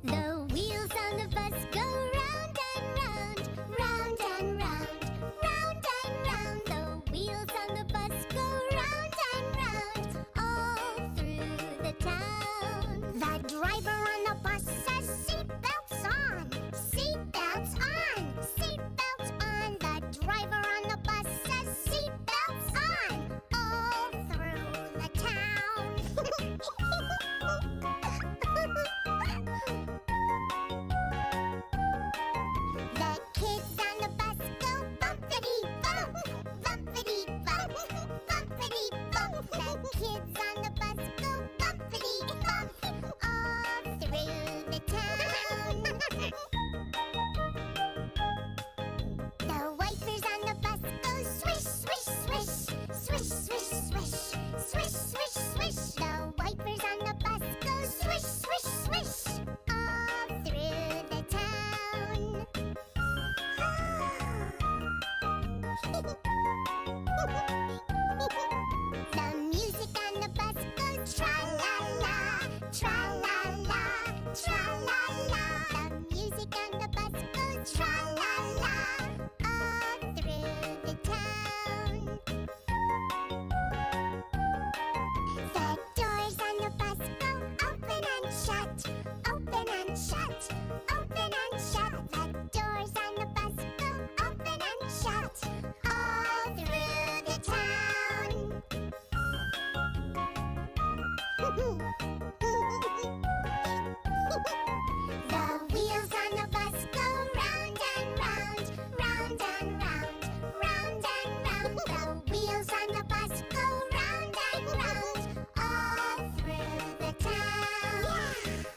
The wheels on the bus go round and round, round and round, round and round. The wheels on the bus go round and round, all through the town. The driver on the bus says seatbelts on, seatbelts on, seatbelts on. The driver on the bus says seatbelts on, all through the town. The kids on the bus go bumpity bump, bumpity bump, bumpity bump. The kids on the bus go bumpity bump, all through the town. The wipers on the bus go swish, swish, swish, swish, swish, swish, swish, swish, swish. The wipers on the bus go swish, swish, swish, all through the town. The music on the bus goes tra-la-la, tra-la-la, tra-la-la. The music on the bus goes tra-la-la, all through the town. The doors on the bus go open and shut, open and shut, open and shut. The doors on the bus go open and shut, all through the town. The wheels on the bus go round and round, round and round, round and round. The wheels on the bus go round and round, all through the town.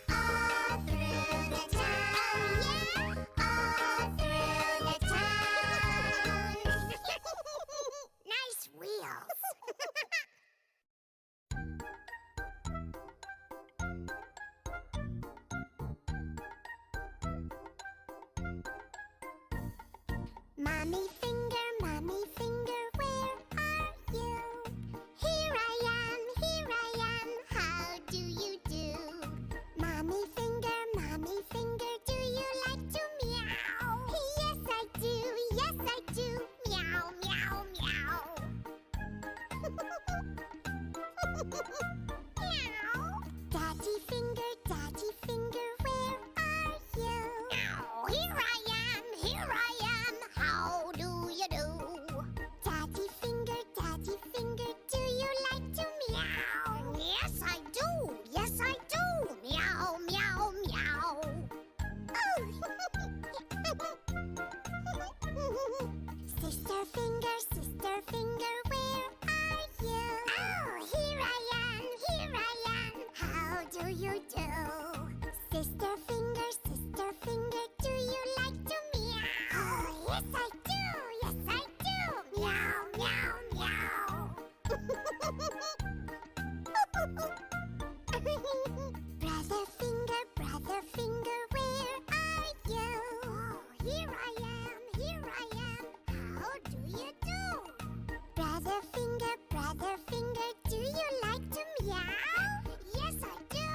All through the town. All through the town. Nice wheels. Mommy finger, where are you? Here I am, how do you do? Mommy finger, do you like to meow? Yes, I do, meow, meow, meow. Meow. Daddy finger, where are you? Here I am, how do you do? Daddy finger, do you like to meow? Yes, I do, meow, meow, meow. Sister finger, where are you? Oh, here I am, how do you do? Sister finger, do you like to meow? Oh, yes, I do, meow, meow, meow. Brother finger, where are you? Oh, here I am, how do you do? Brother finger, do you like to meow? Yes, I do,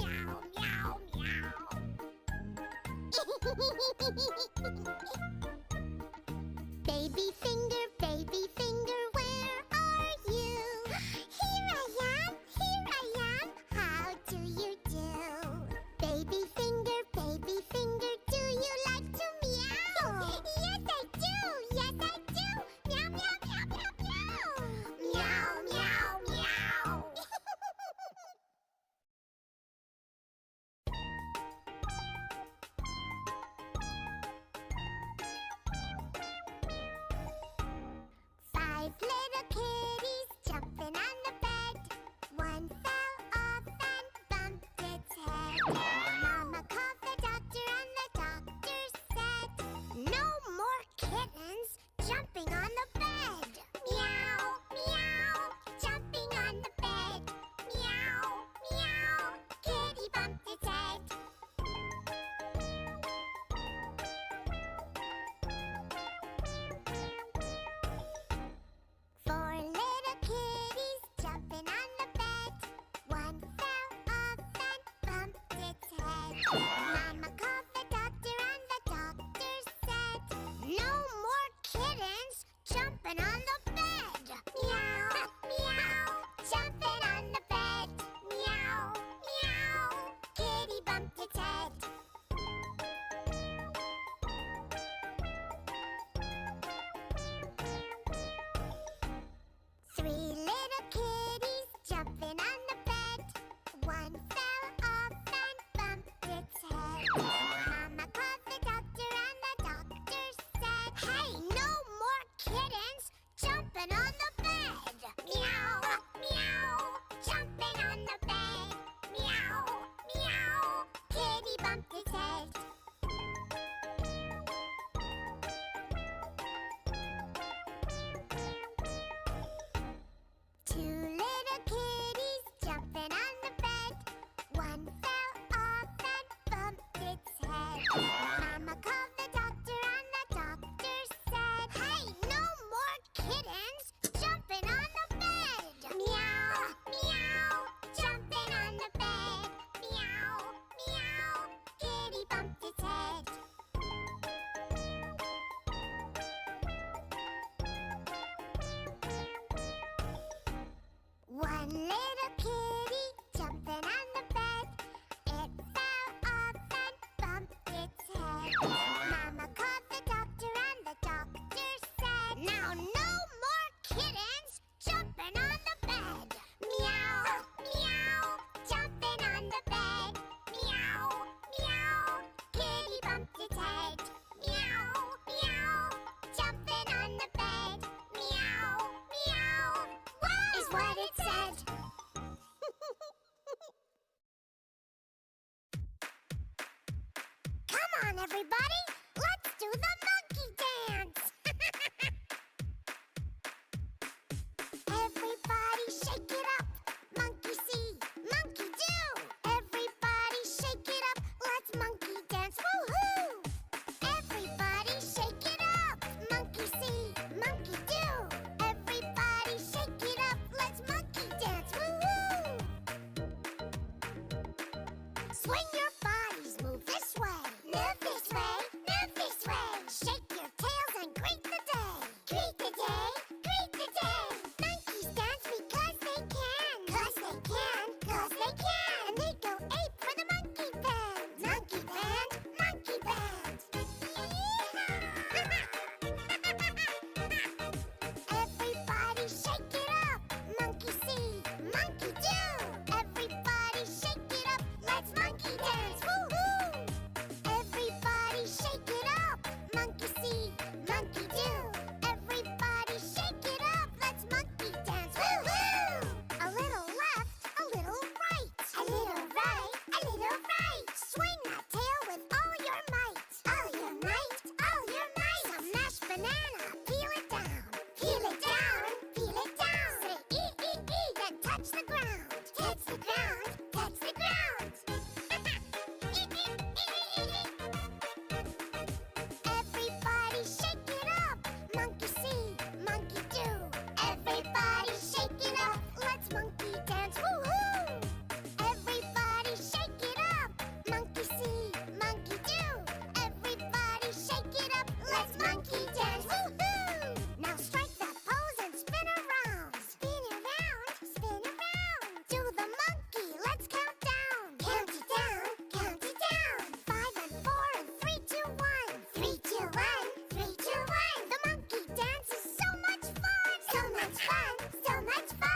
meow, meow, meow. Baby finger, where are you? Here I am, how do you do? Baby finger, do you like to meow? Yes, I do, meow, meow, meow, meow, meow. Meow, meow, meow. One little kitty jumping on the bed. It fell off and bumped its head. Mama called the doctor and the doctor said, "Now no more kittens jumping on the bed." Meow, meow, jumping on the bed. Meow, meow, kitty bumped its head. Meow, meow, jumping on the bed. Meow, meow, wow, is what it said. Come on, everybody, let's do the monkey dance. Everybody shake it up. Monkey see, monkey do. Everybody shake it up. Let's monkey dance. Woohoo! Everybody shake it up. Monkey see, monkey do. Everybody shake it up. Let's monkey dance. Woohoo! Swing your bodies, move this way. Move this way, move this way. Shake your tails and greet the day. Greet the day, greet the day. Monkeys dance because they can. 'Cause they can, 'cause they can. And they go ape for the monkey band. Monkey band, monkey band. Everybody shake it up. Monkey see, monkey do. Everybody shake it up. Let's monkey dance. Woohoo! Everybody shake it up. Monkey see, monkey do. Everybody shake it up. Let's monkey dance. Woohoo! A little left, a little right. A little right, a little right. Swing that tail with all your might. All your might, all your might. Some mashed banana, peel it down. Peel it down, peel it down. Say E, then touch the ground. Touch the ground, touch the ground. Everybody shake it up. Monkey see, monkey do. Everybody shake it up. Let's monkey dance. Woohoo! Everybody shake it up. Monkey see, monkey do. Everybody shake it up. Let's monkey dance. Woohoo! Now strike that pose and spin around. Spin around, spin around. Do the monkey. Let's count down. Count it down, count it down. 5 and 4 and 3, 2, 1. 3, 2, 1, 3, 2, 1. The monkey dance is so much fun. So much fun, so much fun.